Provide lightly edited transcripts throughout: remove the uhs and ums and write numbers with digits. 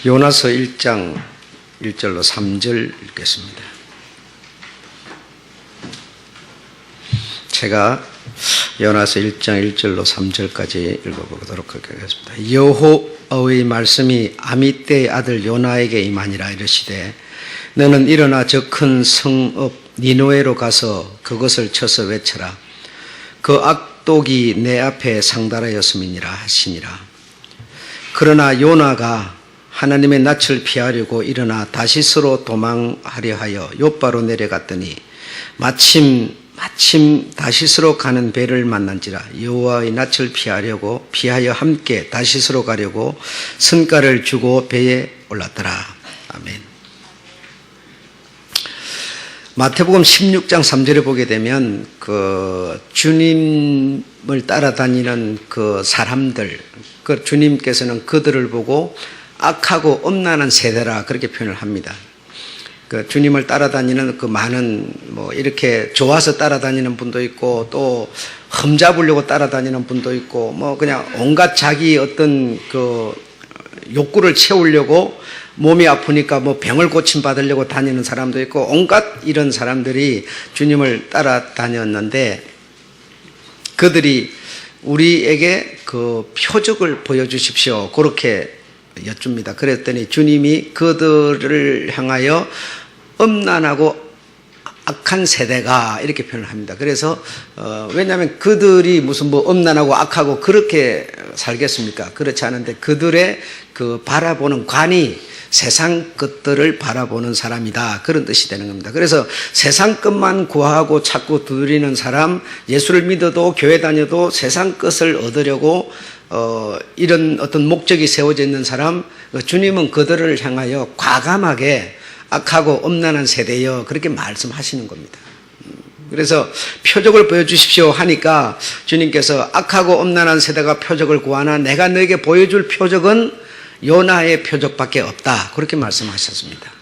요나서 1장 1절로 3절 읽겠습니다. 제가 요나서 1장 1절로 3절까지 읽어보도록 하겠습니다. 여호와의 말씀이 아미떼의 아들 요나에게 임하니라. 이르시되 너는 일어나 저 큰 성읍 니느웨로 가서 그것을 쳐서 외쳐라. 그 악독이 내 앞에 상달하였음이니라 하시니라. 그러나 요나가 하나님의 낯을 피하려고 일어나 다시스로 도망하려 하여 욥바로 내려갔더니 마침 다시스로 가는 배를 만난지라. 여호와의 낯을 피하여 함께 다시스로 가려고 선가를 주고 배에 올랐더라. 아멘. 마태복음 16장 3절에 보게 되면 그 주님을 따라다니는 그 사람들, 그 주님께서는 그들을 보고 악하고 엄난한 세대라 그렇게 표현을 합니다. 그 주님을 따라다니는 그 많은 이렇게 좋아서 따라다니는 분도 있고 또 흠잡으려고 따라다니는 분도 있고 그냥 온갖 자기 어떤 그 욕구를 채우려고 몸이 아프니까 병을 고침 받으려고 다니는 사람도 있고 온갖 이런 사람들이 주님을 따라다녔는데 그들이 우리에게 그 표적을 보여주십시오. 그렇게 여쭙니다. 그랬더니 주님이 그들을 향하여 엄난하고 악한 세대가 이렇게 표현을 합니다. 그래서 왜냐하면 그들이 무슨 엄난하고 악하고 그렇게 살겠습니까? 그렇지 않은데 그들의 그 바라보는 관이 세상 것들을 바라보는 사람이다. 그런 뜻이 되는 겁니다. 그래서 세상 것만 구하고 찾고 두드리는 사람, 예수를 믿어도 교회 다녀도 세상 것을 얻으려고 이런 어떤 목적이 세워져 있는 사람, 주님은 그들을 향하여 과감하게 악하고 엄난한 세대여 그렇게 말씀하시는 겁니다. 그래서 표적을 보여주십시오 하니까 주님께서 악하고 엄난한 세대가 표적을 구하나 내가 너에게 보여줄 표적은 요나의 표적밖에 없다. 그렇게 말씀하셨습니다.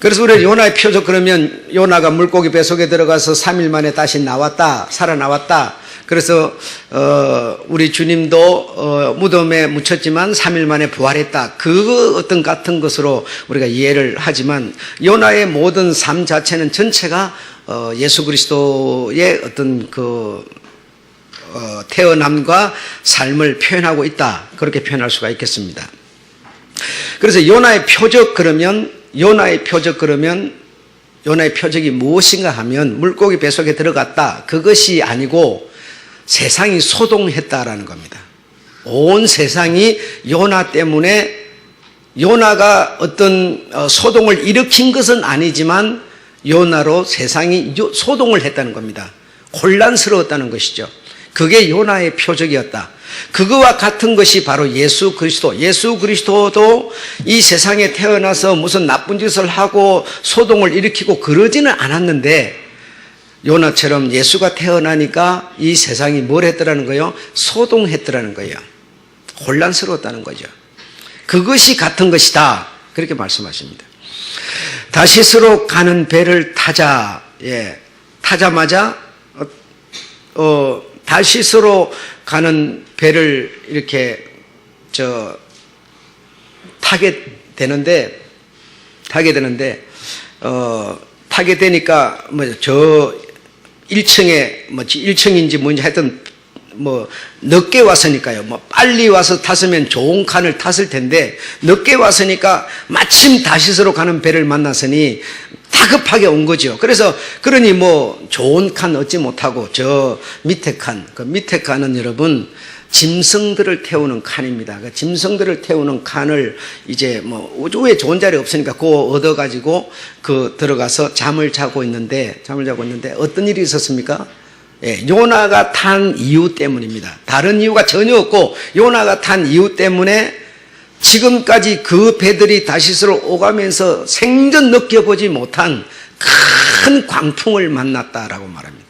그래서 우리 요나의 표적 그러면 요나가 물고기 뱃속에 들어가서 3일 만에 다시 살아나왔다. 그래서 우리 주님도 무덤에 묻혔지만 3일 만에 부활했다. 그 어떤 같은 것으로 우리가 이해를 하지만 요나의 모든 삶 자체는 전체가 예수 그리스도의 어떤 태어남과 삶을 표현하고 있다. 그렇게 표현할 수가 있겠습니다. 그래서 요나의 표적 그러면 요나의 표적이 무엇인가 하면 물고기 뱃속에 들어갔다. 그것이 아니고 세상이 소동했다라는 겁니다. 온 세상이 요나 때문에 요나가 어떤 소동을 일으킨 것은 아니지만 요나로 세상이 소동을 했다는 겁니다. 혼란스러웠다는 것이죠. 그게 요나의 표적이었다. 그거와 같은 것이 바로 예수 그리스도도 이 세상에 태어나서 무슨 나쁜 짓을 하고 소동을 일으키고 그러지는 않았는데 요나처럼 예수가 태어나니까 이 세상이 뭘 했더라는 거예요? 소동했더라는 거예요. 혼란스러웠다는 거죠. 그것이 같은 것이다. 그렇게 말씀하십니다. 다시스로 가는 배를 타자마자 다시스로 가는 배를 이렇게 타게 되니까 타게 되니까 1층인지 뭔지 하여튼 늦게 왔으니까요. 빨리 와서 탔으면 좋은 칸을 탔을 텐데 늦게 왔으니까 마침 다시스로 가는 배를 만났으니 다급하게 온 거죠. 그러니 좋은 칸 얻지 못하고 저 밑에 칸, 그 밑에 칸은 여러분 짐승들을 태우는 칸입니다. 그 짐승들을 태우는 칸을 이제 우주에 좋은 자리 없으니까 그거 얻어가지고 들어가서 잠을 자고 있는데 어떤 일이 있었습니까? 요나가 탄 이유 때문입니다. 다른 이유가 전혀 없고 요나가 탄 이유 때문에 지금까지 그 배들이 다시스로 오가면서 생전 느껴보지 못한 큰 광풍을 만났다라고 말합니다.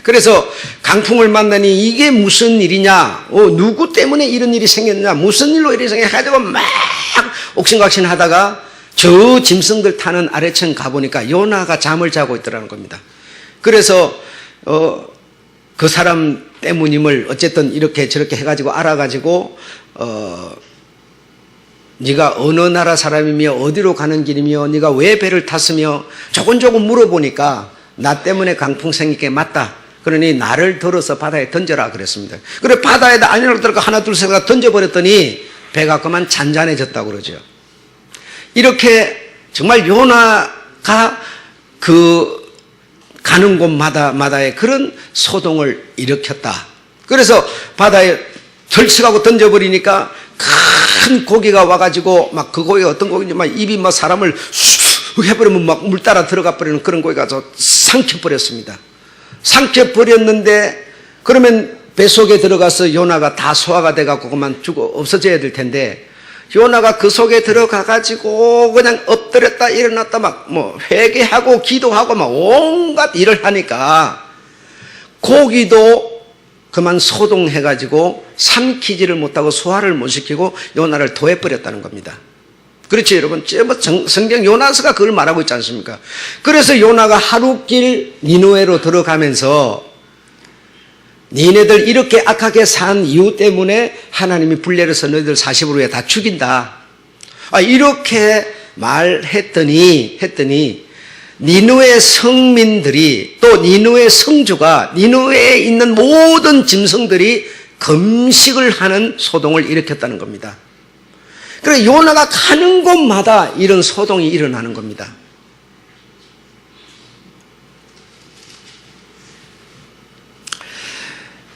그래서 강풍을 만나니 이게 무슨 일이냐, 누구 때문에 이런 일이 생겼냐, 무슨 일로 이렇게 생겨가지고 막 옥신각신 하다가 저 짐승들 타는 아래층 가보니까 요나가 잠을 자고 있더라는 겁니다. 그래서 그 사람 때문임을 어쨌든 이렇게 저렇게 해가지고 알아가지고 네가 어느 나라 사람이며 어디로 가는 길이며 네가 왜 배를 탔으며 조곤조곤 물어보니까 나 때문에 강풍 생긴 게 맞다. 그러니 나를 들어서 바다에 던져라 그랬습니다. 그래 바다에다 안으로 들어가 하나 둘 셋 던져버렸더니 배가 그만 잔잔해졌다고 그러죠. 이렇게 정말 요나가 그 가는 곳마다의 그런 소동을 일으켰다. 그래서 바다에 덜썩하고 던져버리니까 큰 고기가 와가지고 막 그 고기가 어떤 고기인지 막 입이 막 사람을 쑥 해버리면 막 물 따라 들어가 버리는 그런 고기가 삼켜버렸습니다. 삼켜버렸는데 그러면 뱃속에 들어가서 요나가 다 소화가 돼갖고 그만 죽어 없어져야 될 텐데 요나가 그 속에 들어가가지고 그냥 엎드렸다 일어났다 막 뭐 회개하고 기도하고 막 온갖 일을 하니까 고기도 그만 소동해가지고 삼키지를 못하고 소화를 못 시키고 요나를 토해버렸다는 겁니다. 그렇죠 여러분? 성경 요나서가 그걸 말하고 있지 않습니까? 그래서 요나가 하루길 니느웨로 들어가면서 니네들 이렇게 악하게 산 이유 때문에 하나님이 불내려서 너희들 40일 후에 다 죽인다. 이렇게 말했더니 니느웨 성민들이 또 니느웨 성주가 니느웨에 있는 모든 짐승들이 금식을 하는 소동을 일으켰다는 겁니다. 그래서 요나가 가는 곳마다 이런 소동이 일어나는 겁니다.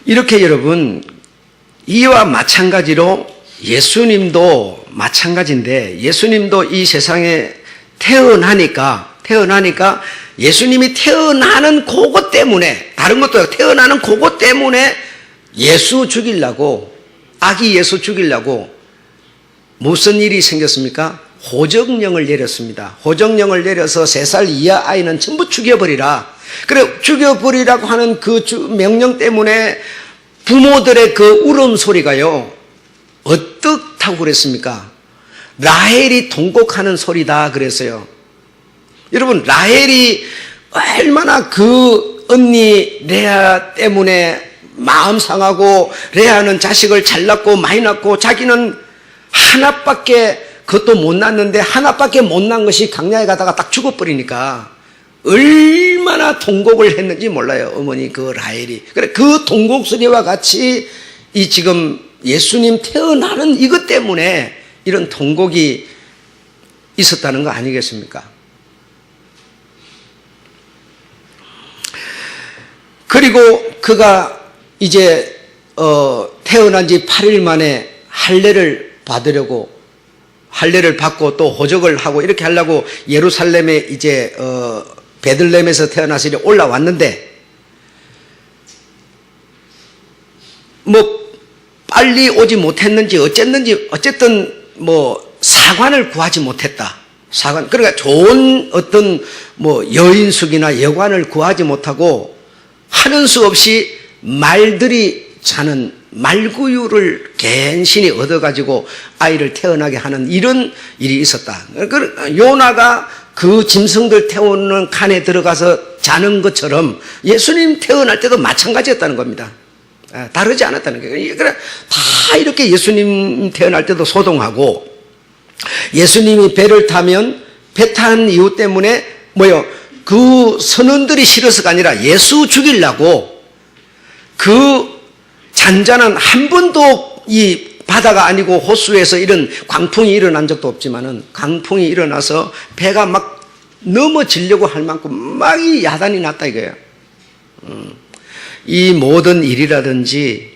이렇게 여러분 이와 마찬가지로 예수님도 마찬가지인데 예수님도 이 세상에 태어나니까 예수님이 태어나는 그것 때문에 다른 것도 아니고 태어나는 그것 때문에 예수 죽이려고 아기 예수 죽이려고 무슨 일이 생겼습니까? 호적령을 내렸습니다. 호적령을 내려서 3살 이하 아이는 전부 죽여버리라. 그래 죽여버리라고 하는 그 명령 때문에 부모들의 그 울음소리가요 어떻다고 그랬습니까? 라헬이 통곡하는 소리다 그랬어요. 여러분 라헬이 얼마나 그 언니 레아 때문에 마음 상하고 레아는 자식을 잘 낳고 많이 낳고 자기는 하나밖에 그것도 못 낳았는데 하나밖에 못 낳은 것이 강야에 가다가 딱 죽어버리니까 얼마나 통곡을 했는지 몰라요. 어머니 그 라헬이. 그래 그 통곡 소리와 같이 이 지금 예수님 태어나는 이것 때문에 이런 통곡이 있었다는 거 아니겠습니까? 그리고 그가 이제 태어난 지 8일 만에 할례를 받고 또 호적을 하고 이렇게 하려고 예루살렘에 이제 베들레헴에서 태어나서 이제 올라왔는데 뭐 빨리 오지 못했는지 어쨌든 뭐 사관을 구하지 못했다. 그러니까 좋은 어떤 뭐 여인숙이나 여관을 구하지 못하고 하는 수 없이 말들이 자는 말구유를 갠신히 얻어가지고 아이를 태어나게 하는 이런 일이 있었다. 요나가 그 짐승들 태우는 칸에 들어가서 자는 것처럼 예수님 태어날 때도 마찬가지였다는 겁니다. 다르지 않았다는 거예요. 그래 다 이렇게 예수님 태어날 때도 소동하고 예수님이 배를 타면 배 탄 이유 때문에 그 선원들이 싫어서가 아니라 예수 죽이려고 그 잔잔한 한 번도 이 바다가 아니고 호수에서 이런 광풍이 일어난 적도 없지만은 강풍이 일어나서 배가 막 넘어지려고 할 만큼 막 이 야단이 났다 이거예요. 이 모든 일이라든지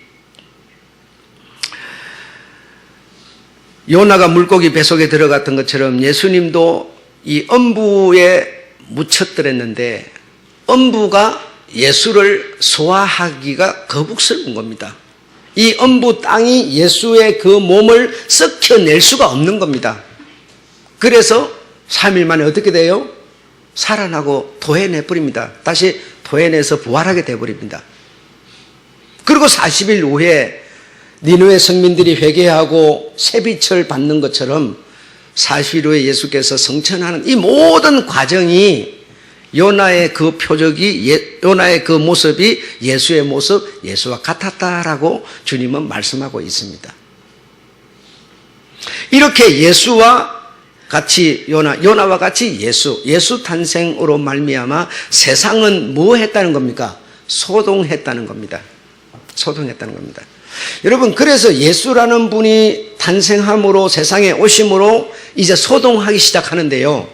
요나가 물고기 뱃속에 들어갔던 것처럼 예수님도 이 엄부에 묻혔더랬는데 엄부가 예수를 소화하기가 거북스러운 겁니다. 이 엄부 땅이 예수의 그 몸을 썩혀낼 수가 없는 겁니다. 그래서 3일 만에 어떻게 돼요? 살아나고 토해내버립니다. 다시 토해내서 부활하게 돼버립니다. 그리고 40일 후에 니느웨 성민들이 회개하고 새빛을 받는 것처럼 40일 후에 예수께서 성천하는 이 모든 과정이 요나의 그 표적이 요나의 그 모습이 예수의 모습, 예수와 같았다라고 주님은 말씀하고 있습니다. 이렇게 예수와 같이 요나와 같이 예수 탄생으로 말미암아 세상은 뭐 했다는 겁니까? 소동했다는 겁니다. 소동했다는 겁니다. 여러분, 그래서 예수라는 분이 탄생함으로 세상에 오심으로 이제 소동하기 시작하는데요.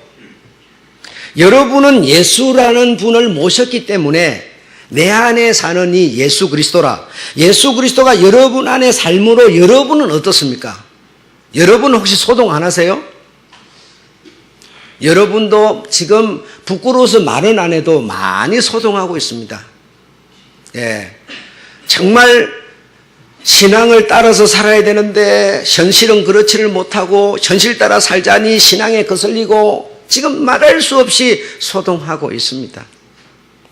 여러분은 예수라는 분을 모셨기 때문에 내 안에 사는 이 예수 그리스도라. 예수 그리스도가 여러분 안에 삶으로 여러분은 어떻습니까? 여러분 혹시 소동 안 하세요? 여러분도 지금 부끄러워서 말은 안 해도 많이 소동하고 있습니다. 예. 정말 신앙을 따라서 살아야 되는데 현실은 그렇지를 못하고 현실 따라 살자니 신앙에 거슬리고 지금 말할 수 없이 소동하고 있습니다.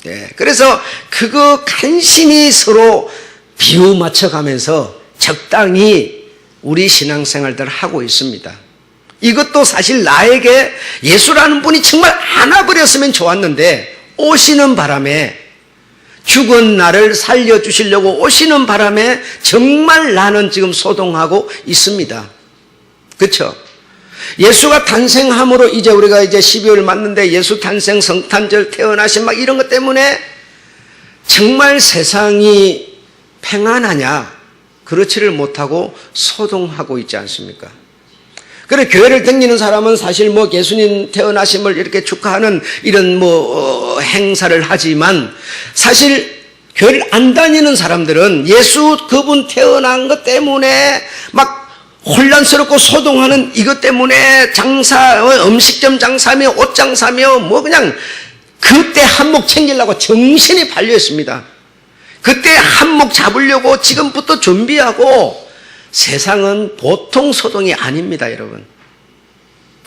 예. 그래서 그거 간신히 서로 비유 맞춰가면서 적당히 우리 신앙생활들을 하고 있습니다. 이것도 사실 나에게 예수라는 분이 정말 안아버렸으면 좋았는데 오시는 바람에 죽은 나를 살려주시려고 오시는 바람에 정말 나는 지금 소동하고 있습니다. 그렇죠? 예수가 탄생함으로 이제 우리가 이제 12월 맞는데 예수 탄생, 성탄절, 태어나신 막 이런 것 때문에 정말 세상이 평안하냐? 그렇지를 못하고 소동하고 있지 않습니까? 그래, 교회를 다니는 사람은 사실 뭐 예수님 태어나심을 이렇게 축하하는 이런 행사를 하지만 사실 교회를 안 다니는 사람들은 예수 그분 태어난 것 때문에 막 혼란스럽고 소동하는 이것 때문에 음식점 장사며 옷 장사며 뭐 그냥 그때 한몫 챙기려고 정신이 팔려 있습니다. 그때 한몫 잡으려고 지금부터 준비하고 세상은 보통 소동이 아닙니다, 여러분.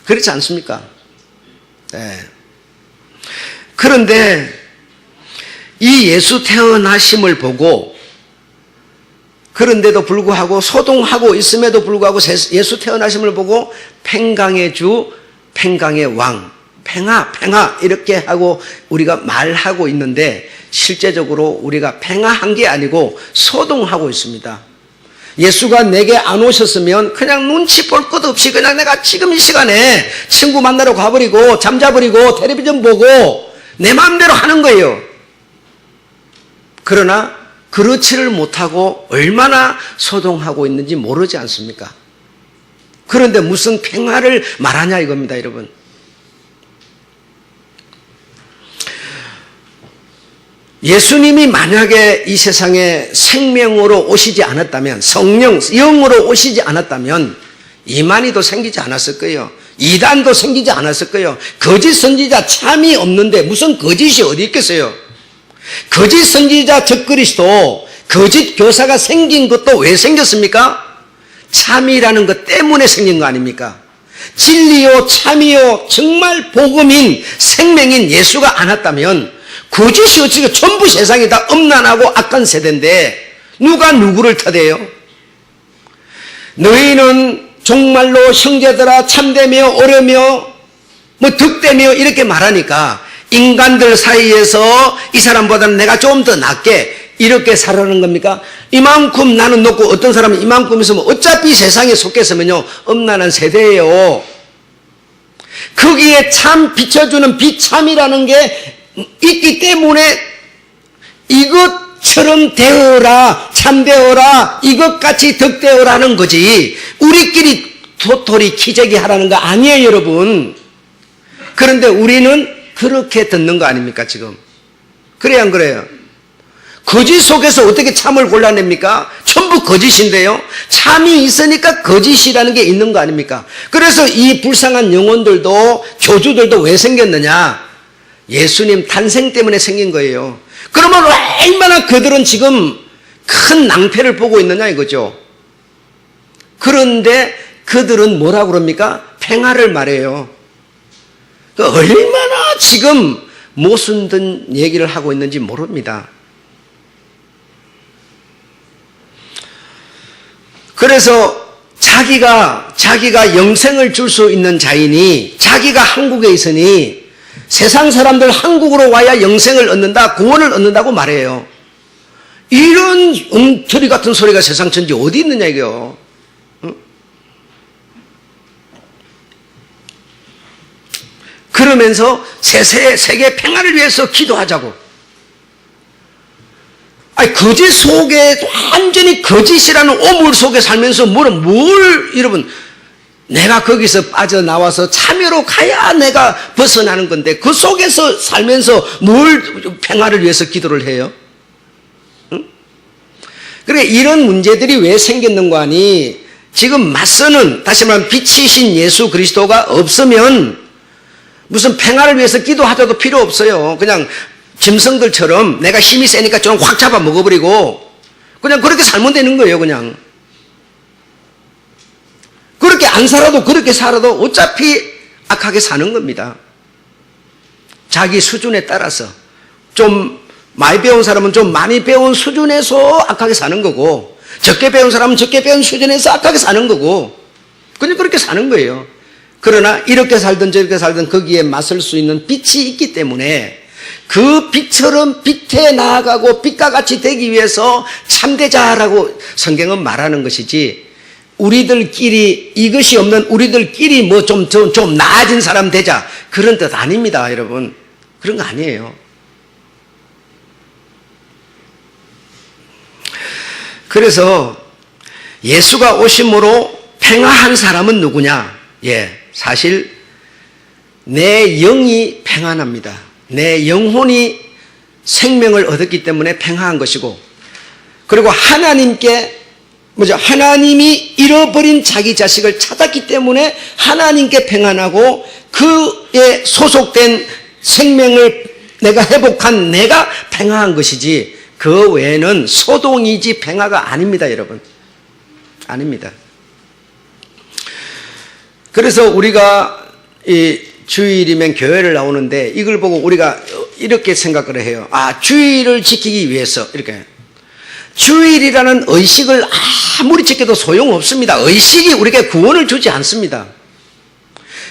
그렇지 않습니까? 네. 그런데 이 예수 태어나심을 보고 그런데도 불구하고 소동하고 있음에도 불구하고 예수 태어나심을 보고 평강의 주, 평강의 왕, 평화 이렇게 하고 우리가 말하고 있는데 실제적으로 우리가 평화한 게 아니고 소동하고 있습니다. 예수가 내게 안 오셨으면 그냥 눈치 볼 것 없이 그냥 내가 지금 이 시간에 친구 만나러 가버리고 잠자버리고 텔레비전 보고 내 마음대로 하는 거예요. 그러나 그렇지를 못하고 얼마나 소동하고 있는지 모르지 않습니까? 그런데 무슨 평화를 말하냐 이겁니다, 여러분. 예수님이 만약에 이 세상에 생명으로 오시지 않았다면, 성령, 영으로 오시지 않았다면 이만희도 생기지 않았을 거예요. 이단도 생기지 않았을 거예요. 거짓 선지자 참이 없는데 무슨 거짓이 어디 있겠어요? 거짓 선지자 적그리스도, 거짓 교사가 생긴 것도 왜 생겼습니까? 참이라는 것 때문에 생긴 거 아닙니까? 진리요, 참이요, 정말 복음인 생명인 예수가 안 왔다면 거짓이 어찌게 전부 세상이 다 음란하고 악한 세대인데 누가 누구를 탓해요? 너희는 정말로 형제들아 참되며 옳으며 뭐 득되며 이렇게 말하니까 인간들 사이에서 이 사람보다는 내가 좀 더 낫게 이렇게 살아가는 겁니까? 이만큼 나는 높고 어떤 사람은 이만큼 있으면 어차피 세상에 속해서면요 음란한 세대예요. 거기에 참 비춰주는 비참이라는 게 있기 때문에 이것처럼 되어라, 참되어라, 이것같이 덕되어라는 거지 우리끼리 도토리 기저귀 하라는 거 아니에요, 여러분. 그런데 우리는 그렇게 듣는 거 아닙니까, 지금? 그래야 안 그래요? 거짓 속에서 어떻게 참을 골라냅니까? 전부 거짓인데요. 참이 있으니까 거짓이라는 게 있는 거 아닙니까? 그래서 이 불쌍한 영혼들도 교주들도 왜 생겼느냐? 예수님 탄생 때문에 생긴 거예요. 그러면 얼마나 그들은 지금 큰 낭패를 보고 있느냐 이거죠. 그런데 그들은 뭐라고 그럽니까? 평화를 말해요. 얼마나 지금 모순된 얘기를 하고 있는지 모릅니다. 그래서 자기가 영생을 줄 수 있는 자이니 자기가 한국에 있으니 세상 사람들 한국으로 와야 영생을 얻는다, 구원을 얻는다고 말해요. 이런 엉터리 같은 소리가 세상 천지 어디 있느냐 이게요. 응? 그러면서 세계 평화를 위해서 기도하자고. 아니, 거짓 속에, 완전히 거짓이라는 오물 속에 살면서 여러분, 내가 거기서 빠져나와서 참여로 가야 내가 벗어나는 건데, 그 속에서 살면서 뭘 평화를 위해서 기도를 해요? 응? 그래, 이런 문제들이 왜 생겼는가 하니, 지금 맞서는, 다시 말하면 빛이신 예수 그리스도가 없으면 무슨 평화를 위해서 기도하자도 필요 없어요. 그냥 짐승들처럼 내가 힘이 세니까 좀 확 잡아 먹어버리고 그냥 그렇게 살면 되는 거예요. 그냥 그렇게 안 살아도 그렇게 살아도 어차피 악하게 사는 겁니다. 자기 수준에 따라서 좀 많이 배운 사람은 좀 많이 배운 수준에서 악하게 사는 거고, 적게 배운 사람은 적게 배운 수준에서 악하게 사는 거고, 그냥 그렇게 사는 거예요. 그러나 이렇게 살든 저렇게 살든 거기에 맞설 수 있는 빛이 있기 때문에 그 빛처럼 빛에 나아가고 빛과 같이 되기 위해서 참되자라고 성경은 말하는 것이지, 우리들끼리 이것이 없는 우리들끼리 뭐 좀 나아진 사람 되자 그런 뜻 아닙니다. 여러분, 그런 거 아니에요. 그래서 예수가 오심으로 평화한 사람은 누구냐? 사실 내 영이 평안합니다. 내 영혼이 생명을 얻었기 때문에 평화한 것이고, 그리고 하나님이 잃어버린 자기 자식을 찾았기 때문에 하나님께 평안하고, 그에 소속된 생명을 내가 회복한 내가 평화한 것이지, 그 외에는 소동이지 평화가 아닙니다. 여러분, 아닙니다. 그래서 우리가 이 주일이면 교회를 나오는데 이걸 보고 우리가 이렇게 생각을 해요. 주일을 지키기 위해서 이렇게. 주일이라는 의식을 아무리 지켜도 소용없습니다. 의식이 우리에게 구원을 주지 않습니다.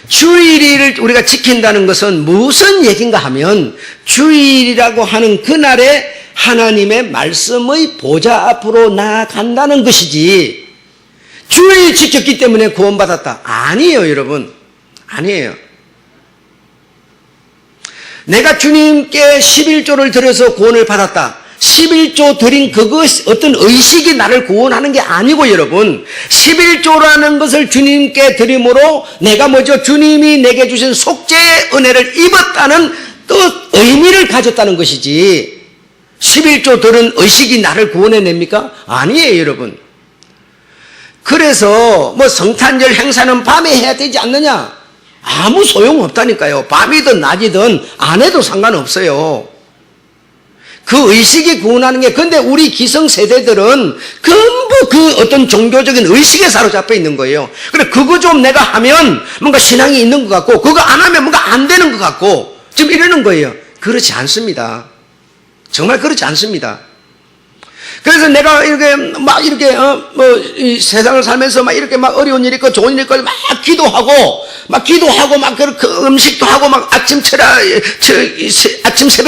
주일을 우리가 지킨다는 것은 무슨 얘기인가 하면, 주일이라고 하는 그날에 하나님의 말씀의 보좌 앞으로 나아간다는 것이지, 주일 지켰기 때문에 구원받았다. 아니에요, 여러분. 아니에요. 내가 주님께 11조를 드려서 구원을 받았다. 11조 드린 그것 어떤 의식이 나를 구원하는 게 아니고, 여러분, 11조라는 것을 주님께 드림으로 내가 주님이 내게 주신 속죄의 은혜를 입었다는 뜻, 의미를 가졌다는 것이지, 11조 들은 의식이 나를 구원해냅니까? 아니에요, 여러분. 그래서 성탄절 행사는 밤에 해야 되지 않느냐? 아무 소용없다니까요. 밤이든 낮이든 안 해도 상관없어요. 그 의식이 구원하는 게, 근데 우리 기성세대들은 전부 그 어떤 종교적인 의식에 사로잡혀 있는 거예요. 그래, 그거 좀 내가 하면 뭔가 신앙이 있는 것 같고, 그거 안 하면 뭔가 안 되는 것 같고, 지금 이러는 거예요. 그렇지 않습니다. 정말 그렇지 않습니다. 그래서 내가 이 세상을 살면서 이렇게 어려운 일 있고 좋은 일 있고 기도하고 그 음식도 하고 아침 새벽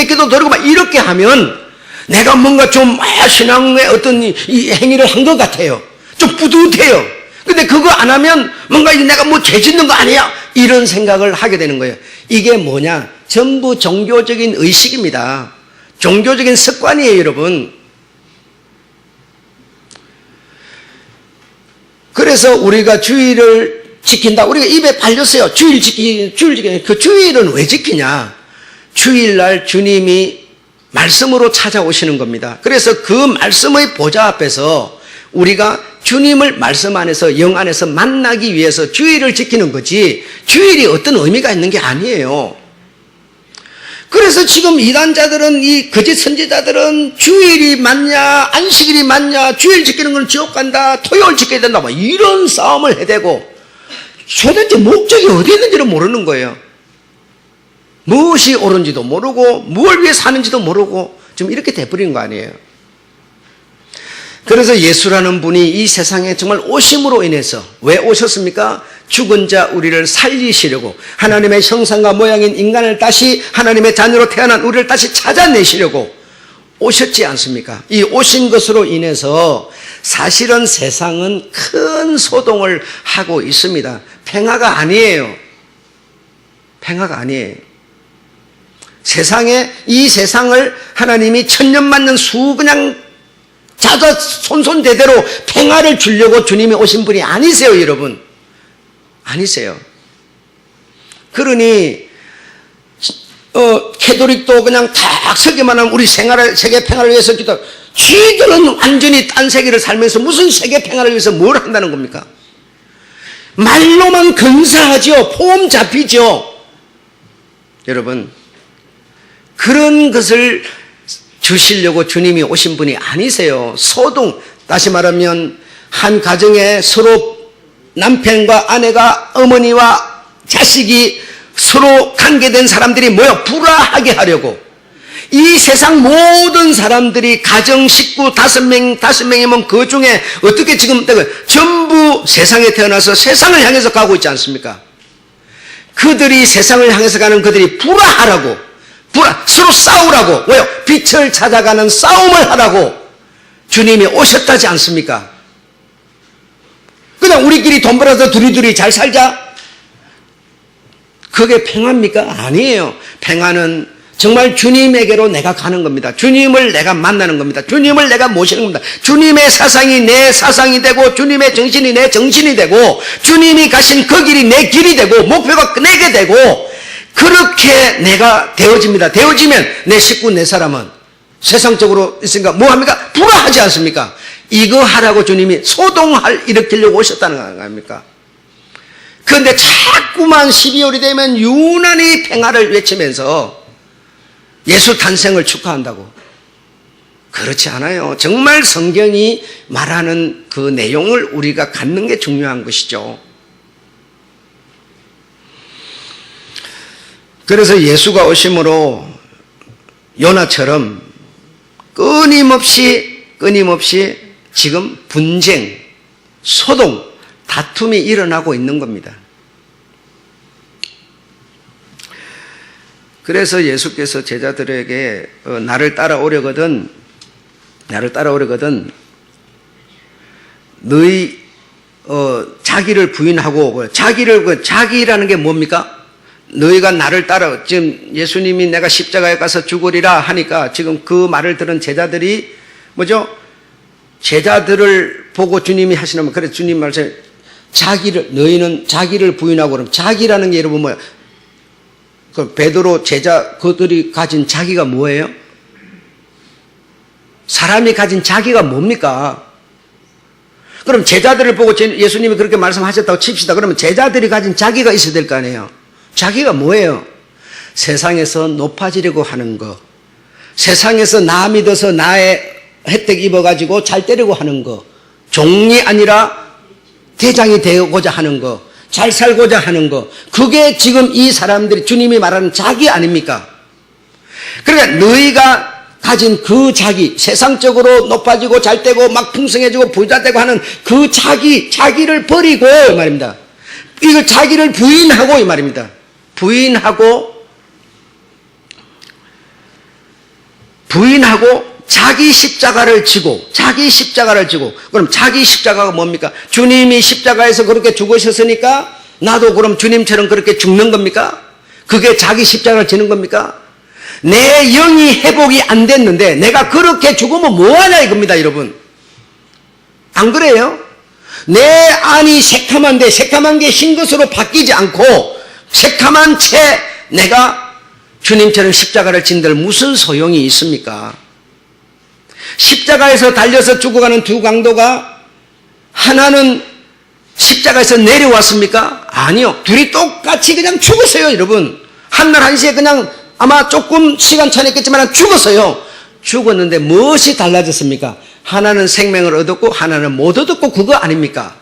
기도 드리고 이렇게 하면 내가 뭔가 좀 신앙의 어떤 이 행위를 한 것 같아요. 좀 뿌듯해요. 근데 그거 안 하면 뭔가 내가 죄 짓는 거 아니야? 이런 생각을 하게 되는 거예요. 이게 뭐냐? 전부 종교적인 의식입니다. 종교적인 습관이에요, 여러분. 그래서 우리가 주일을 지킨다. 우리가 입에 발렸어요. 주일 지키. 그 주일은 왜 지키냐? 주일날 주님이 말씀으로 찾아오시는 겁니다. 그래서 그 말씀의 보좌 앞에서 우리가 주님을 말씀 안에서, 영 안에서 만나기 위해서 주일을 지키는 거지, 주일이 어떤 의미가 있는 게 아니에요. 그래서 지금 이단자들은, 이 거짓 선지자들은 주일이 맞냐, 안식일이 맞냐, 주일 지키는 건 지옥 간다, 토요일 지켜야 된다, 이런 싸움을 해대고 도대체 목적이 어디 있는지를 모르는 거예요. 무엇이 옳은지도 모르고 무엇을 위해 사는지도 모르고 지금 이렇게 돼버린 거 아니에요. 그래서 예수라는 분이 이 세상에 정말 오심으로 인해서, 왜 오셨습니까? 죽은 자 우리를 살리시려고, 하나님의 형상과 모양인 인간을 다시 하나님의 자녀로 태어난 우리를 다시 찾아내시려고 오셨지 않습니까? 이 오신 것으로 인해서 사실은 세상은 큰 소동을 하고 있습니다. 평화가 아니에요. 평화가 아니에요. 이 세상을 하나님이 천년만년 그냥 손손대대로 평화를 주려고 주님이 오신 분이 아니세요, 여러분. 아니세요. 그러니 캐톨릭도 그냥 딱 서기만 하면 우리 세계 평화를 위해서 기도. 쥐들은 완전히 딴 세계를 살면서 무슨 세계 평화를 위해서 뭘 한다는 겁니까? 말로만 근사하죠. 폼 잡히죠. 여러분, 그런 것을 주시려고 주님이 오신 분이 아니세요. 다시 말하면 한 가정에 서로 남편과 아내가 어머니와 자식이 서로 관계된 사람들이 모여 불화하게 하려고 이 세상 모든 사람들이 가정 식구 5명이면 그 중에 어떻게 지금 전부 세상에 태어나서 세상을 향해서 가고 있지 않습니까? 그들이 세상을 향해서 가는 그들이 불화하라고 서로 싸우라고 왜요? 빛을 찾아가는 싸움을 하라고 주님이 오셨다지 않습니까? 그냥 우리끼리 돈 벌어서 두리두리 잘 살자? 그게 평화입니까? 아니에요. 평화는 정말 주님에게로 내가 가는 겁니다. 주님을 내가 만나는 겁니다. 주님을 내가 모시는 겁니다. 주님의 사상이 내 사상이 되고 주님의 정신이 내 정신이 되고 주님이 가신 그 길이 내 길이 되고 목표가 내게 되고 그렇게 내가 되어집니다. 되어지면 내 식구 내 사람은 세상적으로 있으니까 뭐합니까? 불화하지 않습니까? 이거 하라고 주님이 일으키려고 오셨다는 거 아닙니까? 그런데 자꾸만 12월이 되면 유난히 평화를 외치면서 예수 탄생을 축하한다고. 그렇지 않아요. 정말 성경이 말하는 그 내용을 우리가 갖는 게 중요한 것이죠. 그래서 예수가 오심으로 요나처럼 끊임없이 지금 분쟁, 소동, 다툼이 일어나고 있는 겁니다. 그래서 예수께서 제자들에게 나를 따라오려거든 너희 자기를 부인하고 자기라는 게 뭡니까? 너희가 나를 따라 지금 예수님이 내가 십자가에 가서 죽으리라 하니까 지금 그 말을 들은 제자들이 뭐죠? 제자들을 보고 주님이 하시는 말, 그래 주님 말씀 너희는 자기를 부인하고 그러면 자기라는 게 여러분 뭐야? 그 베드로 제자 그들이 가진 자기가 뭐예요? 사람이 가진 자기가 뭡니까? 그럼 제자들을 보고 예수님이 그렇게 말씀하셨다고 칩시다. 그러면 제자들이 가진 자기가 있어야 될 거 아니에요? 자기가 뭐예요? 세상에서 높아지려고 하는 거, 세상에서 나 믿어서 나의 혜택 입어가지고 잘 되려고 하는 거, 종이 아니라 대장이 되고자 하는 거, 잘 살고자 하는 거, 그게 지금 이 사람들이 주님이 말하는 자기 아닙니까? 그러니까 너희가 가진 그 자기, 세상적으로 높아지고 잘 되고 막 풍성해지고 부자 되고 하는 그 자기를 버리고 이 말입니다. 이걸 자기를 부인하고 이 말입니다. 부인하고 자기 십자가를 지고 그럼 자기 십자가가 뭡니까? 주님이 십자가에서 그렇게 죽으셨으니까 나도 그럼 주님처럼 그렇게 죽는 겁니까? 그게 자기 십자가를 지는 겁니까? 내 영이 회복이 안 됐는데 내가 그렇게 죽으면 뭐하냐 이겁니다, 여러분. 안 그래요? 내 안이 새카만데 새카만 게 흰 것으로 바뀌지 않고 새카만 채 내가 주님처럼 십자가를 진들 무슨 소용이 있습니까? 십자가에서 달려서 죽어가는 두 강도가 하나는 십자가에서 내려왔습니까? 아니요. 둘이 똑같이 그냥 죽었어요, 여러분. 한날 한시에 그냥 아마 조금 시간 차이 있겠지만 죽었어요. 죽었는데 무엇이 달라졌습니까? 하나는 생명을 얻었고 하나는 못 얻었고 그거 아닙니까?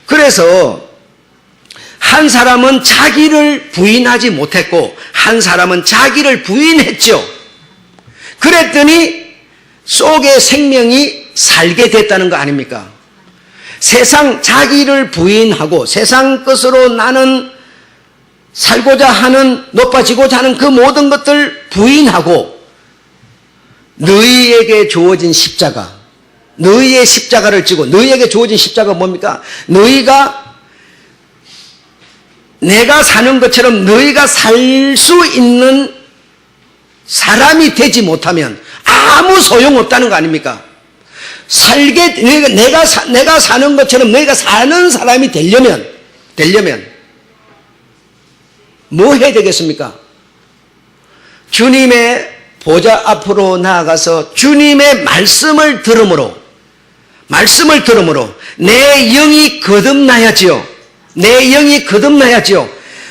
그래서 한 사람은 자기를 부인하지 못했고 한 사람은 자기를 부인했죠. 그랬더니 속에 생명이 살게 됐다는 거 아닙니까? 세상 자기를 부인하고 세상 것으로 나는 살고자 하는 높아지고자 하는 그 모든 것들 부인하고 너희에게 주어진 십자가, 너희의 십자가를 지고 너희에게 주어진 십자가가 뭡니까? 너희가 내가 사는 것처럼 너희가 살 수 있는 사람이 되지 못하면 아무 소용없다는 거 아닙니까? 내가 사는 것처럼 너희가 사는 사람이 되려면 뭐 해야 되겠습니까? 주님의 보좌 앞으로 나아가서 주님의 말씀을 들음으로 내 영이 거듭나야지요.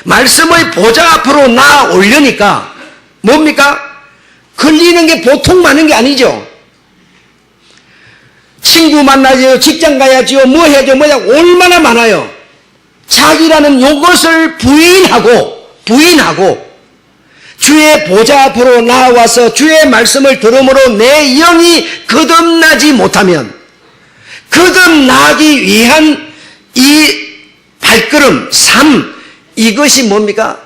말씀의 보좌 앞으로 나아오려니까 뭡니까? 걸리는 게 보통 많은 게 아니죠. 친구 만나야지요, 직장 가야지요, 뭐 해야죠, 얼마나 많아요. 자기라는 요것을 부인하고 주의 보좌 앞으로 나와서 주의 말씀을 들음으로 내 영이 거듭나지 못하면 거듭나기 위한 이 발걸음, 삶, 이것이 뭡니까?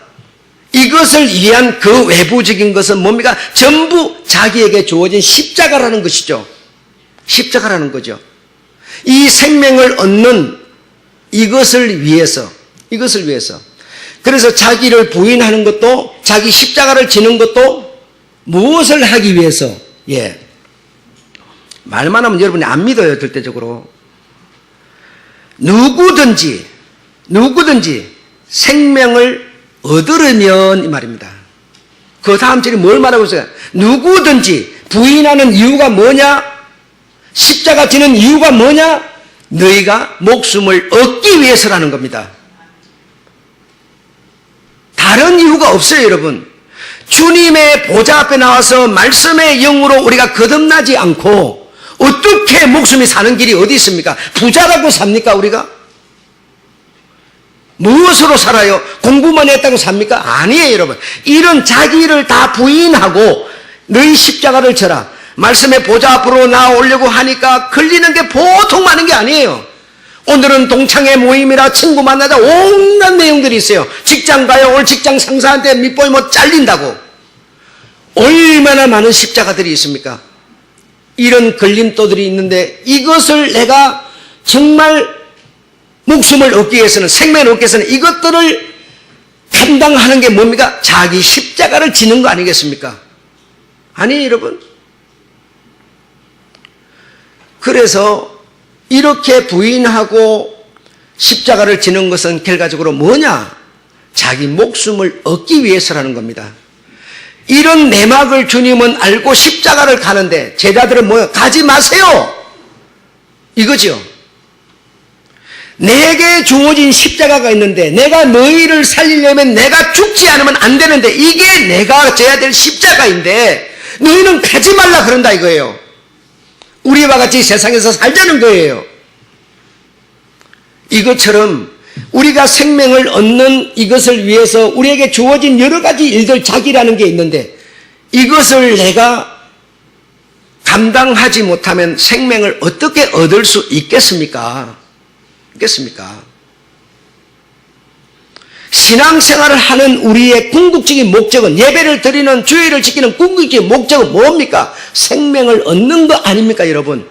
이것을 위한 그 외부적인 것은 뭡니까? 전부 자기에게 주어진 십자가라는 것이죠. 십자가라는 거죠. 이 생명을 얻는 이것을 위해서. 그래서 자기를 부인하는 것도, 자기 십자가를 지는 것도 무엇을 하기 위해서? 예. 말만 하면 여러분이 안 믿어요, 절대적으로. 누구든지 생명을 얻으려면 이 말입니다. 그 다음 절이 뭘 말하고 있어요? 누구든지 부인하는 이유가 뭐냐? 십자가 지는 이유가 뭐냐? 너희가 목숨을 얻기 위해서라는 겁니다. 다른 이유가 없어요, 여러분. 주님의 보좌 앞에 나와서 말씀의 영으로 우리가 거듭나지 않고 어떻게 목숨이 사는 길이 어디 있습니까? 부자라고 삽니까, 우리가? 무엇으로 살아요? 공부만 했다고 삽니까? 아니에요, 여러분. 이런 자기를 다 부인하고 너희 십자가를 져라. 말씀의 보좌 앞으로 나오려고 하니까 걸리는 게 보통 많은 게 아니에요. 오늘은 동창회 모임이라 친구 만나자 온갖 내용들이 있어요. 직장 가요. 오늘 직장 상사한테 밑보이 잘린다고. 얼마나 많은 십자가들이 있습니까? 이런 걸림돌들이 있는데 이것을 내가 정말 목숨을 얻기 위해서는, 생명을 얻기 위해서는 이것들을 감당하는 게 뭡니까? 자기 십자가를 지는 거 아니겠습니까? 아니, 여러분. 그래서 이렇게 부인하고 십자가를 지는 것은 결과적으로 뭐냐? 자기 목숨을 얻기 위해서라는 겁니다. 이런 내막을 주님은 알고 십자가를 가는데 제자들은 뭐요? 가지 마세요! 이거죠. 내게 주어진 십자가가 있는데 내가 너희를 살리려면 내가 죽지 않으면 안 되는데 이게 내가 져야 될 십자가인데 너희는 가지 말라 그런다 이거예요. 우리와 같이 세상에서 살자는 거예요. 이것처럼 우리가 생명을 얻는 이것을 위해서 우리에게 주어진 여러 가지 일들, 자기라는 게 있는데 이것을 내가 감당하지 못하면 생명을 어떻게 얻을 수 있겠습니까? 신앙생활을 하는 우리의 궁극적인 목적은, 예배를 드리는, 주의를 지키는 궁극적인 목적은 뭡니까? 생명을 얻는 거 아닙니까, 여러분?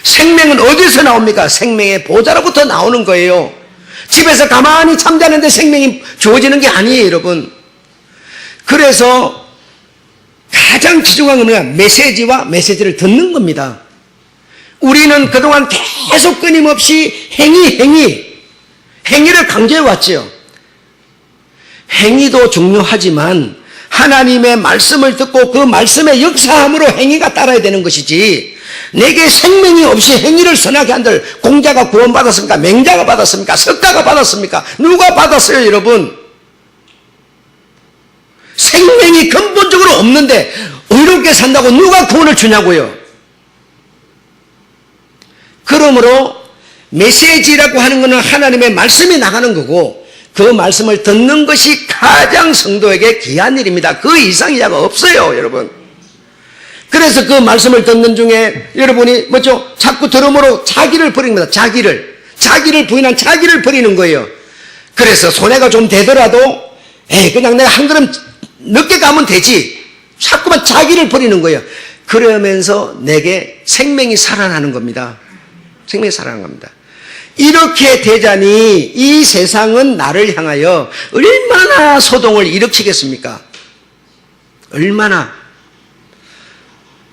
생명은 어디서 나옵니까? 생명의 보좌로부터 나오는 거예요. 집에서 가만히 잠자는데 생명이 주어지는 게 아니에요, 여러분. 그래서 가장 귀중한 건 뭐냐? 메시지를 듣는 겁니다. 우리는 그동안 계속 끊임없이 행위를 강조해 왔죠. 행위도 중요하지만 하나님의 말씀을 듣고 그 말씀의 역사함으로 행위가 따라야 되는 것이지, 내게 생명이 없이 행위를 선하게 한들 공자가 구원받았습니까? 맹자가 받았습니까? 석가가 받았습니까? 누가 받았어요, 여러분? 생명이 근본적으로 없는데 의롭게 산다고 누가 구원을 주냐고요? 그러므로 메시지라고 하는 것은 하나님의 말씀이 나가는 거고 그 말씀을 듣는 것이 가장 성도에게 귀한 일입니다. 그 이상이야가 없어요, 여러분. 그래서 그 말씀을 듣는 중에 여러분이 뭐죠? 자꾸 들음으로 자기를 버리는 겁니다. 자기를 부인한 자기를 버리는 거예요. 그래서 손해가 좀 되더라도 그냥 내가 한 걸음 늦게 가면 되지. 자꾸만 자기를 버리는 거예요. 그러면서 내게 생명이 살아나는 겁니다. 생명이 살아나는 겁니다. 이렇게 되자니 이 세상은 나를 향하여 얼마나 소동을 일으키겠습니까? 얼마나.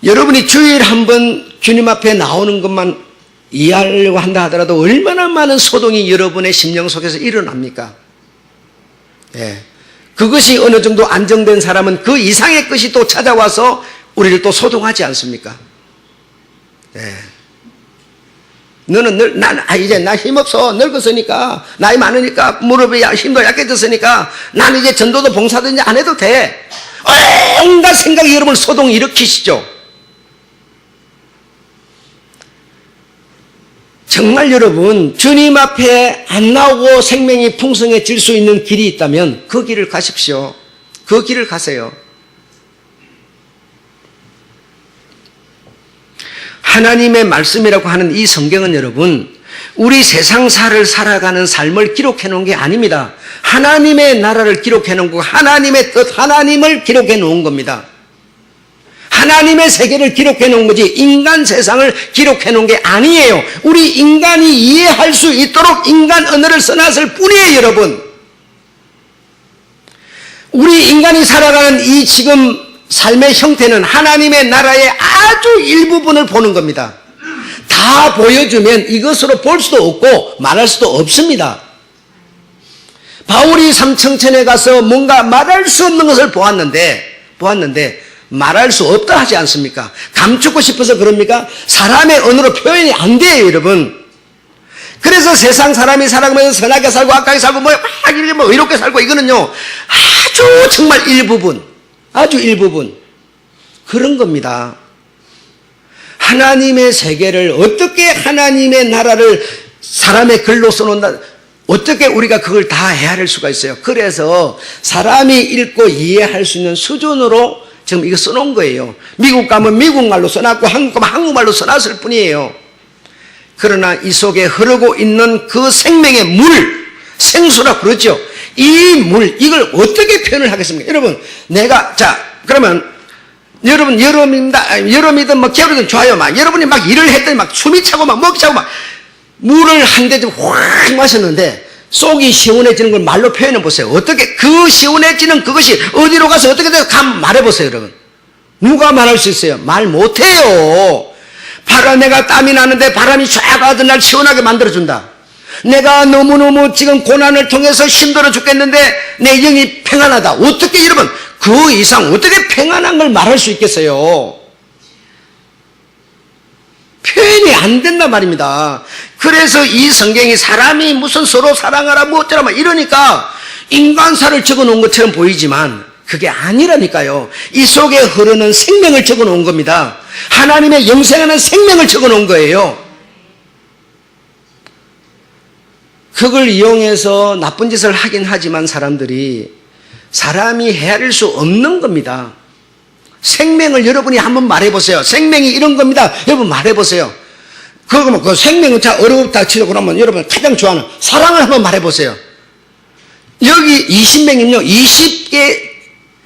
여러분이 주일 한번 주님 앞에 나오는 것만 이해하려고 한다 하더라도 얼마나 많은 소동이 여러분의 심령 속에서 일어납니까? 예. 그것이 어느 정도 안정된 사람은 그 이상의 것이 또 찾아와서 우리를 또 소동하지 않습니까? 예. 너는 이제 나 힘없어. 늙었으니까, 나이 많으니까, 무릎이 힘도 약해졌으니까, 난 이제 전도도 봉사도 이제 안 해도 돼. 온갖 생각이 여러분을 소동 일으키시죠. 정말 여러분, 주님 앞에 안 나오고 생명이 풍성해질 수 있는 길이 있다면 그 길을 가십시오. 그 길을 가세요. 하나님의 말씀이라고 하는 이 성경은 여러분, 우리 세상사를 살아가는 삶을 기록해 놓은 게 아닙니다. 하나님의 나라를 기록해 놓은 거고, 하나님의 뜻, 하나님을 기록해 놓은 겁니다. 하나님의 세계를 기록해 놓은 거지 인간 세상을 기록해 놓은 게 아니에요. 우리 인간이 이해할 수 있도록 인간 언어를 써놨을 뿐이에요, 여러분. 우리 인간이 살아가는 이 지금 삶의 형태는 하나님의 나라의 아주 일부분을 보는 겁니다. 다 보여주면 이것으로 볼 수도 없고 말할 수도 없습니다. 바울이 삼청천에 가서 뭔가 말할 수 없는 것을 보았는데 말할 수 없다 하지 않습니까? 감추고 싶어서 그럽니까? 사람의 언어로 표현이 안 돼요, 여러분. 그래서 세상 사람이 살아가면서 선하게 살고 악하게 살고 막 의롭게 살고 이거는요 아주 정말 일부분, 아주 일부분 그런 겁니다. 하나님의 세계를 어떻게 하나님의 나라를 사람의 글로 써놓는다, 어떻게 우리가 그걸 다 헤아릴 수가 있어요? 그래서 사람이 읽고 이해할 수 있는 수준으로 지금 이거 써놓은 거예요. 미국 가면 미국말로 써놨고 한국 가면 한국말로 써놨을 뿐이에요. 그러나 이 속에 흐르고 있는 그 생명의 물, 생수라 그러죠. 이 물, 이걸 어떻게 표현을 하겠습니까? 여러분, 그러면 여러분 여름이든 뭐 겨울이든 좋아요. 막 여러분이 막 일을 했더니 막 숨이 차고 막 먹이 차고 막 물을 한 대좀 확 마셨는데 속이 시원해지는 걸 말로 표현해 보세요. 어떻게 그 시원해지는 그것이 어디로 가서 어떻게 돼서 말해 보세요, 여러분. 누가 말할 수 있어요? 말 못해요. 내가 땀이 나는데 바람이 쫙 가던 날 시원하게 만들어준다. 내가 너무너무 지금 고난을 통해서 힘들어 죽겠는데 내 영이 평안하다. 어떻게 여러분 그 이상 어떻게 평안한 걸 말할 수 있겠어요? 표현이 안 된단 말입니다. 그래서 이 성경이 사람이 무슨 서로 사랑하라 뭐 어쩌라 막 이러니까 인간사를 적어 놓은 것처럼 보이지만 그게 아니라니까요. 이 속에 흐르는 생명을 적어 놓은 겁니다. 하나님의 영생하는 생명을 적어 놓은 거예요. 그걸 이용해서 나쁜 짓을 하긴 하지만 사람이 헤아릴 수 없는 겁니다. 생명을 여러분이 한번 말해보세요. 생명이 이런 겁니다. 여러분 말해보세요. 그러면 그 생명은 자 어렵다 치고 그러면 여러분 가장 좋아하는 사랑을 한번 말해보세요. 여기 20명이면요 20개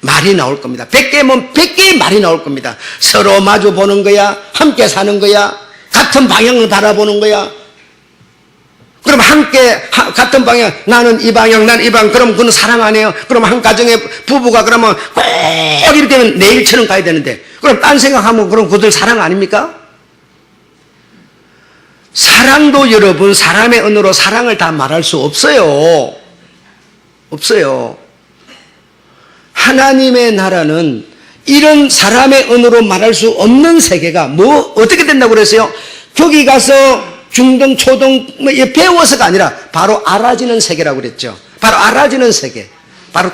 말이 나올 겁니다. 100개면 100개의 말이 나올 겁니다. 서로 마주 보는 거야, 함께 사는 거야, 같은 방향을 바라보는 거야. 그럼 함께 같은 방향, 나는 이 방향, 난 이 방향, 그럼 그건 사랑 아니에요? 그럼 한 가정의 부부가 그러면 꼭 이렇게 되면 내일처럼 가야 되는데, 그럼 딴 생각하면 그럼 그들 사랑 아닙니까? 사랑도 여러분 사람의 언어로 사랑을 다 말할 수 없어요. 없어요. 하나님의 나라는 이런 사람의 언어로 말할 수 없는 세계가 어떻게 된다고 그랬어요? 거기 가서 중등, 초등 배워서가 아니라 바로 알아지는 세계라고 그랬죠. 바로 알아지는 세계. 바로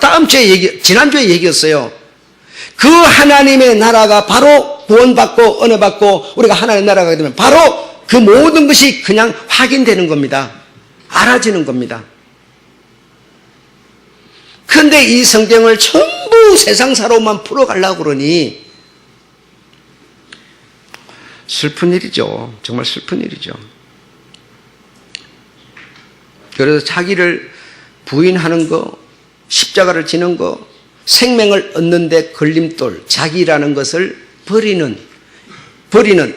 지난주에 얘기였어요. 그 하나님의 나라가 바로 구원받고 은혜받고 우리가 하나님의 나라가 되면 바로 그 모든 것이 그냥 확인되는 겁니다. 알아지는 겁니다. 그런데 이 성경을 전부 세상사로만 풀어가려고 그러니 슬픈 일이죠. 정말 슬픈 일이죠. 그래서 자기를 부인하는 거, 십자가를 지는 거, 생명을 얻는 데 걸림돌, 자기라는 것을 버리는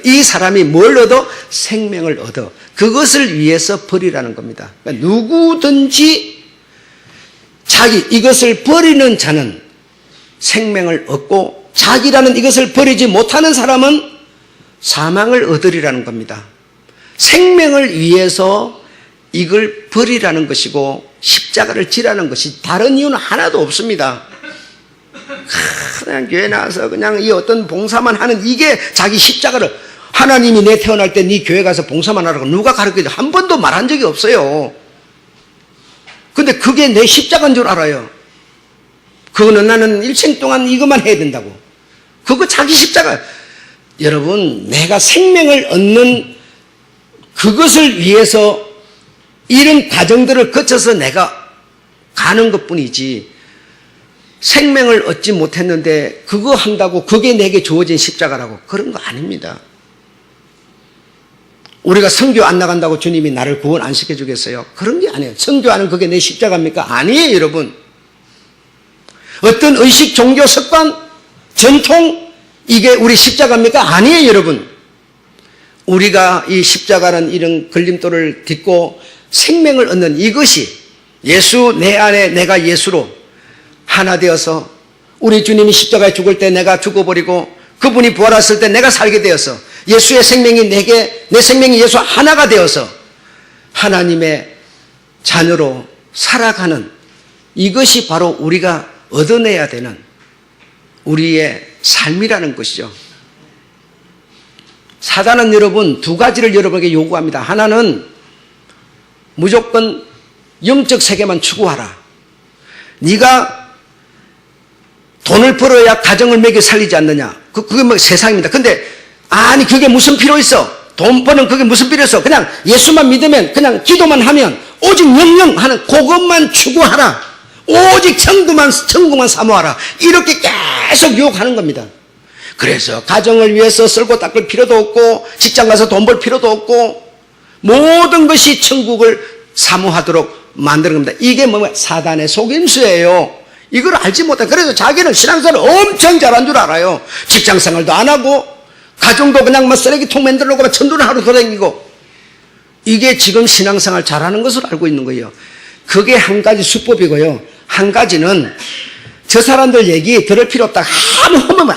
이 사람이 뭘 얻어? 생명을 얻어. 그것을 위해서 버리라는 겁니다. 그러니까 누구든지 자기 이것을 버리는 자는 생명을 얻고 자기라는 이것을 버리지 못하는 사람은 사망을 얻으리라는 겁니다. 생명을 위해서 이걸 버리라는 것이고 십자가를 지라는 것이 다른 이유는 하나도 없습니다. 그냥 교회 나와서 그냥 이 어떤 봉사만 하는 이게 자기 십자가를 하나님이 내 태어날 때 네 교회 가서 봉사만 하라고 누가 가르쳐줘? 한 번도 말한 적이 없어요. 근데 그게 내 십자가인 줄 알아요. 그거는 나는 일생 동안 이것만 해야 된다고. 그거 자기 십자가. 여러분, 내가 생명을 얻는 그것을 위해서 이런 과정들을 거쳐서 내가 가는 것 뿐이지, 생명을 얻지 못했는데 그거 한다고 그게 내게 주어진 십자가라고 그런 거 아닙니다. 우리가 선교 안 나간다고 주님이 나를 구원 안 시켜주겠어요? 그런 게 아니에요. 선교하는 그게 내 십자가입니까? 아니에요, 여러분. 어떤 의식, 종교, 습관, 전통, 이게 우리 십자가입니까? 아니에요, 여러분. 우리가 이 십자가라는 이런 걸림돌을 딛고 생명을 얻는 이것이 예수 내 안에 내가 예수로 하나 되어서 우리 주님이 십자가에 죽을 때 내가 죽어버리고 그분이 부활했을 때 내가 살게 되어서 예수의 생명이 내게 내 생명이 예수 하나가 되어서 하나님의 자녀로 살아가는 이것이 바로 우리가 얻어내야 되는 우리의 삶이라는 것이죠. 사단은 여러분 두 가지를 여러분에게 요구합니다. 하나는 무조건 영적 세계만 추구하라. 네가 돈을 벌어야 가정을 먹여 살리지 않느냐. 그게 뭐 세상입니다. 근데 아니 그게 무슨 필요 있어? 돈 버는 그게 무슨 필요 있어? 그냥 예수만 믿으면 그냥 기도만 하면 오직 영영 하는 그것만 추구하라. 오직 천국만 사모하라. 이렇게 계속 유혹하는 겁니다. 그래서 가정을 위해서 쓸고 닦을 필요도 없고 직장 가서 돈 벌 필요도 없고 모든 것이 천국을 사모하도록 만드는 겁니다. 이게 뭐냐? 사단의 속임수예요. 이걸 알지 못해. 그래서 자기는 신앙생활을 엄청 잘한 줄 알아요. 직장생활도 안 하고 가정도 그냥 막 쓰레기통 만들어 놓고 천도를 하루 돌아다니고. 이게 지금 신앙생활 잘하는 것으로 알고 있는 거예요. 그게 한 가지 수법이고요. 한 가지는 저 사람들 얘기 들을 필요 없다.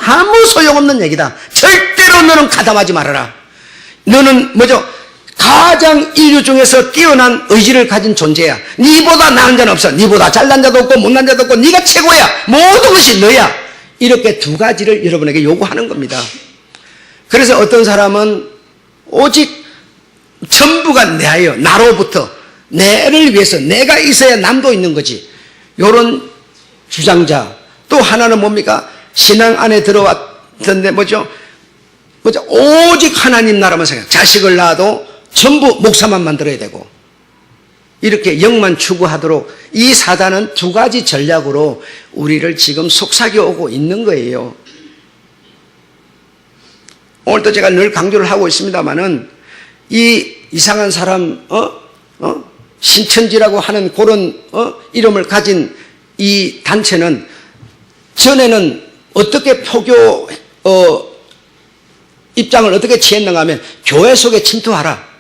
아무 소용없는 얘기다. 절대로 너는 가담하지 말아라. 너는 뭐죠? 가장 인류 중에서 뛰어난 의지를 가진 존재야. 니보다 나은 자는 없어. 니보다 잘난 자도 없고 못난 자도 없고 니가 최고야. 모든 것이 너야. 이렇게 두 가지를 여러분에게 요구하는 겁니다. 그래서 어떤 사람은 오직 전부가 나예요. 나로부터 내를 위해서 내가 있어야 남도 있는 거지. 이런 주장자. 또 하나는 뭡니까? 신앙 안에 들어왔던데 뭐죠? 오직 하나님 나라만 생각. 자식을 낳아도 전부 목사만 만들어야 되고 이렇게 영만 추구하도록 이 사단은 두 가지 전략으로 우리를 지금 속삭여 오고 있는 거예요. 오늘도 제가 늘 강조를 하고 있습니다마는 이 이상한 사람 신천지라고 하는 그런 이름을 가진 이 단체는 전에는 어떻게 포교 입장을 어떻게 취했는가 하면 교회 속에 침투하라.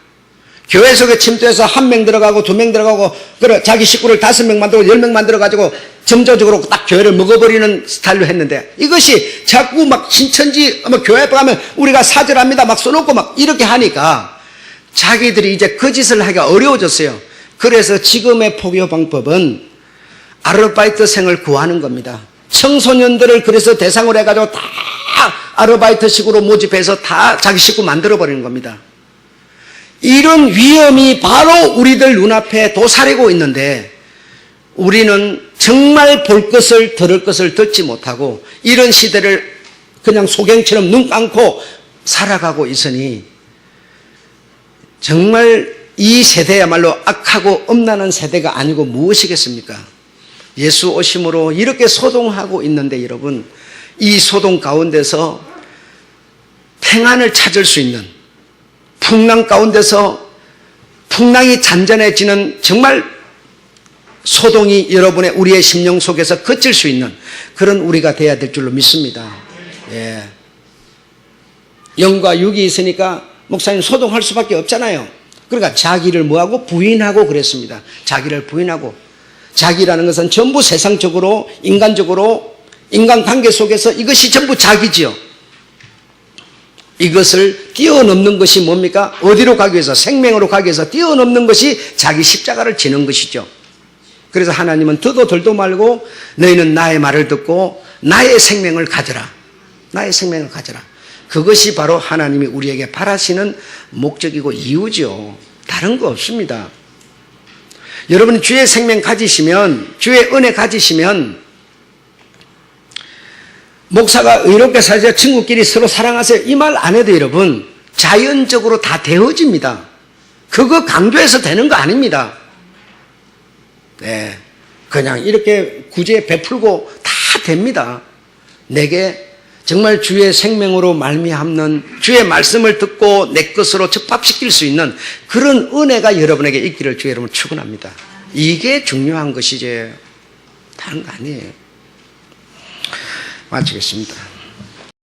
교회 속에 침투해서 1명 들어가고 2명 들어가고 그래 자기 식구를 5명 만들고 10명 만들어가지고 점조적으로 딱 교회를 먹어버리는 스타일로 했는데 이것이 자꾸 막 신천지 교회 앞에 가면 우리가 사절합니다 막 써놓고 막 이렇게 하니까 자기들이 이제 그 짓을 하기가 어려워졌어요. 그래서 지금의 포교 방법은 아르바이트생을 구하는 겁니다. 청소년들을 그래서 대상으로 해가지고 다 아르바이트식으로 모집해서 다 자기 식구 만들어버리는 겁니다. 이런 위험이 바로 우리들 눈앞에 도사리고 있는데 우리는 정말 볼 것을 들을 것을 듣지 못하고 이런 시대를 그냥 소경처럼 눈 감고 살아가고 있으니 정말 이 세대야말로 악하고 엄란한 세대가 아니고 무엇이겠습니까? 예수 오심으로 이렇게 소동하고 있는데 여러분 이 소동 가운데서 평안을 찾을 수 있는 풍랑 가운데서 풍랑이 잔잔해지는 정말 소동이 여러분의 우리의 심령 속에서 거칠 수 있는 그런 우리가 돼야 될 줄로 믿습니다. 예. 영과 육이 있으니까 목사님 소동할 수밖에 없잖아요. 그러니까 자기를 뭐하고 부인하고 그랬습니다. 자기를 부인하고. 자기라는 것은 전부 세상적으로 인간적으로 인간관계 속에서 이것이 전부 자기지요. 이것을 뛰어넘는 것이 뭡니까? 어디로 가기 위해서? 생명으로 가기 위해서 뛰어넘는 것이 자기 십자가를 지는 것이죠. 그래서 하나님은 더도 덜도 말고 너희는 나의 말을 듣고 나의 생명을 가져라. 나의 생명을 가져라. 그것이 바로 하나님이 우리에게 바라시는 목적이고 이유죠. 다른 거 없습니다. 여러분 주의 생명 가지시면, 주의 은혜 가지시면, 목사가 의롭게 살자, 친구끼리 서로 사랑하세요, 이 말 안 해도 여러분 자연적으로 다 되어집니다. 그거 강조해서 되는 거 아닙니다. 네, 그냥 이렇게 구제 베풀고 다 됩니다. 내게 정말 주의 생명으로 말미암는 주의 말씀을 듣고 내 것으로 접합시킬 수 있는 그런 은혜가 여러분에게 있기를 주의 이름으로 축원합니다. 이게 중요한 것이지 다른 거 아니에요. 마치겠습니다.